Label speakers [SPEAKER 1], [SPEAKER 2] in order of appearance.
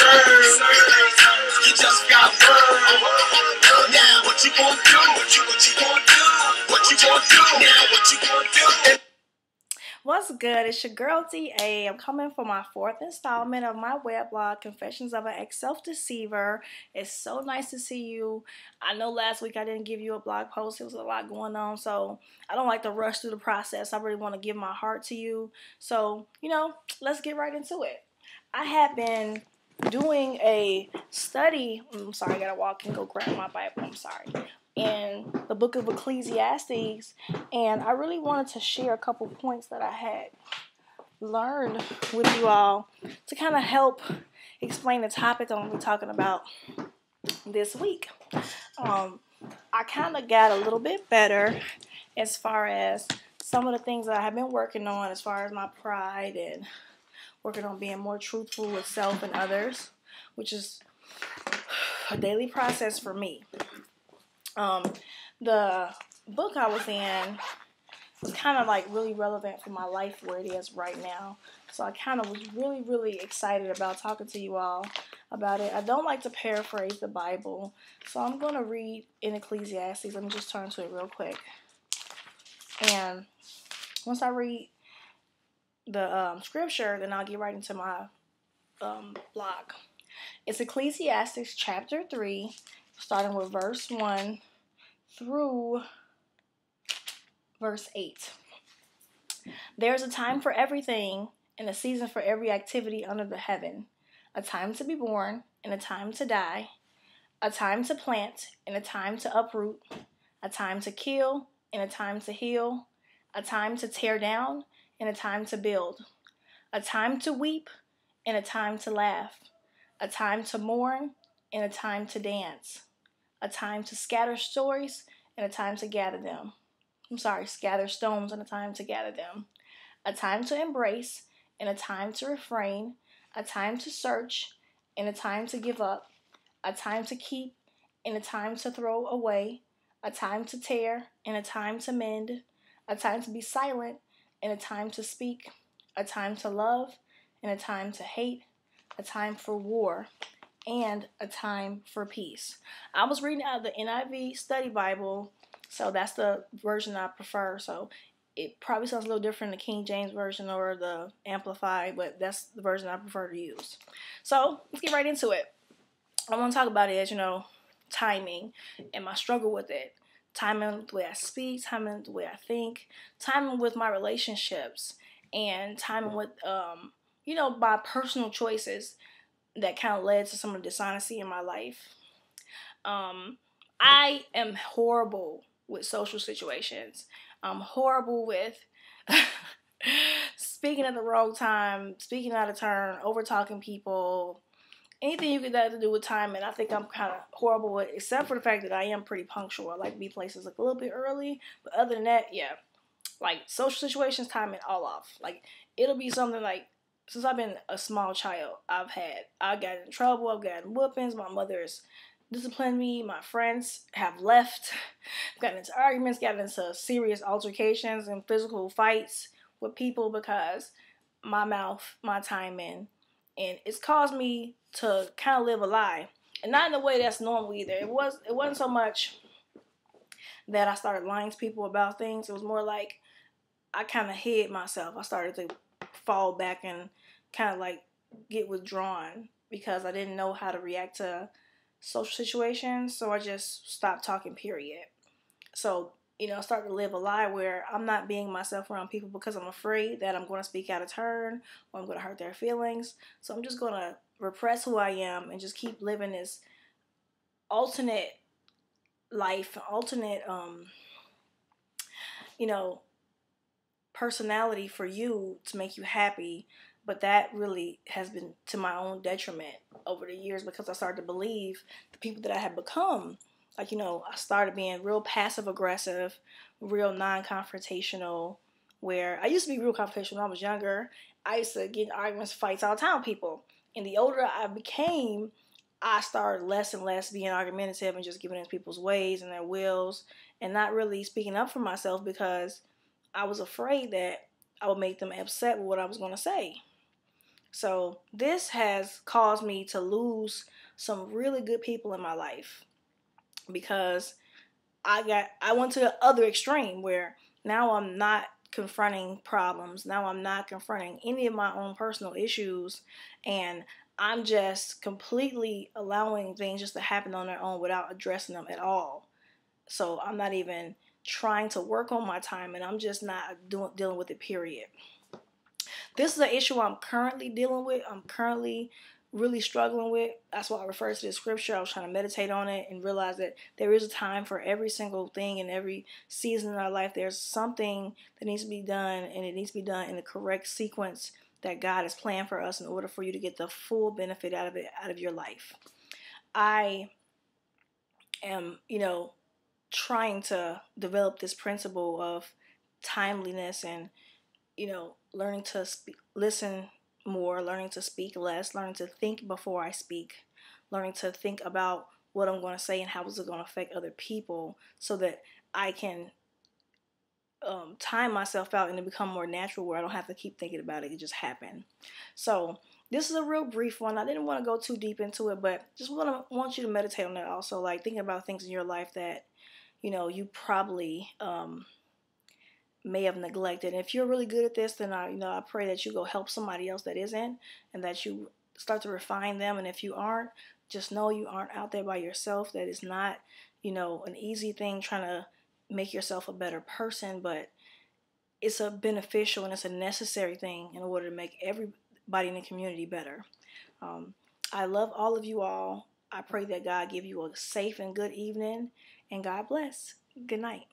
[SPEAKER 1] You just got word. Now what you gonna do? What you gonna do? What you gonna do? Now what you gonna do?
[SPEAKER 2] What's good? It's your girl DA. I'm coming for my 4th installment of my weblog, Confessions of an Ex-Self Deceiver. It's so nice to see you. I know last week I didn't give you a blog post. There was a lot going on, so I don't like to rush through the process. I really want to give my heart to you. So, let's get right into it. I have been doing a study. I'm sorry, I gotta walk and go grab my Bible. I'm sorry. In the book of Ecclesiastes, and I really wanted to share a couple points that I had learned with you all to kind of help explain the topic I'm going to be talking about this week. I kind of got a little bit better as far as some of the things that I have been working on as far as my pride and working on being more truthful with self and others, which is a daily process for me. The book I was in was kind of like really relevant for my life where it is right now. So I kind of was really, really excited about talking to you all about it. I don't like to paraphrase the Bible, so I'm going to read in Ecclesiastes. Let me just turn to it real quick. And once I read the scripture, then I'll get right into my blog. It's Ecclesiastes chapter 3, starting with verse 1 through verse 8. There's a time for everything and a season for every activity under the heaven. A time to be born and a time to die. A time to plant and a time to uproot. A time to kill and a time to heal. A time to tear down and a time to build. A time to weep and a time to laugh. A time to mourn and a time to dance. A time to scatter stories and a time to gather them. Scatter stones and a time to gather them. A time to embrace and a time to refrain. A time to search and a time to give up. A time to keep and a time to throw away. A time to tear and a time to mend. A time to be silent and a time to speak. A time to love and a time to hate. A time for war and a time for peace. I was reading out of the NIV Study Bible, so that's the version I prefer. So it probably sounds a little different in the King James Version or the Amplified, but that's the version I prefer to use. So let's get right into it. I want to talk about it as, timing and my struggle with it. Timing the way I speak, timing the way I think, timing with my relationships, and timing with, my personal choices that kind of led to some of the dishonesty in my life. I am horrible with social situations. I'm horrible with speaking at the wrong time, speaking out of turn, over talking people, anything you could have to do with time. And I think I'm kind of horrible with, except for the fact that I am pretty punctual. I like to be places like a little bit early, but other than that, yeah, like social situations, timing all off. Like it'll be something like, since I've been a small child, I got in trouble, I've gotten whoopings, my mother has disciplined me, my friends have left, gotten into arguments, gotten into serious altercations and physical fights with people because my mouth, my timing, and it's caused me to kind of live a lie. And not in a way that's normal either. It wasn't so much that I started lying to people about things. It was more like I kind of hid myself. I started to fall back and kind of like get withdrawn because I didn't know how to react to social situations, so I just stopped talking, period. So, I started to live a lie where I'm not being myself around people because I'm afraid that I'm going to speak out of turn or I'm going to hurt their feelings. So I'm just going to repress who I am and just keep living this alternate life, alternate, personality for you to make you happy, but that really has been to my own detriment over the years because I started to believe the people that I had become. Like, I started being real passive aggressive, real non-confrontational, where I used to be real confrontational when I was younger. I used to get in arguments, fights all the time with people. And the older I became, I started less and less being argumentative and just giving in to people's ways and their wills and not really speaking up for myself because I was afraid that I would make them upset with what I was going to say. So this has caused me to lose some really good people in my life because I went to the other extreme where now I'm not confronting problems. Now I'm not confronting any of my own personal issues, and I'm just completely allowing things just to happen on their own without addressing them at all. So I'm not even trying to work on my time, and I'm just not dealing with it, period. This is an issue I'm currently dealing with. I'm currently really struggling with. That's why I refer to the scripture. I was trying to meditate on it and realize that there is a time for every single thing in every season in our life. There's something that needs to be done, and it needs to be done in the correct sequence that God has planned for us in order for you to get the full benefit out of it, out of your life. I am, trying to develop this principle of timeliness and learning to listen more, learning to speak less, learning to think before I speak, learning to think about what I'm going to say and how is it going to affect other people so that I can time myself out and to become more natural where I don't have to keep thinking about it. It just happened. So this is a real brief one. I didn't want to go too deep into it, but just want you to meditate on that also, like thinking about things in your life that, you probably may have neglected. And if you're really good at this, then I pray that you go help somebody else that isn't, and that you start to refine them. And if you aren't, just know you aren't out there by yourself. That is not, an easy thing trying to make yourself a better person, but it's a beneficial and it's a necessary thing in order to make everybody in the community better. I love all of you all. I pray that God give you a safe and good evening, and God bless. Good night.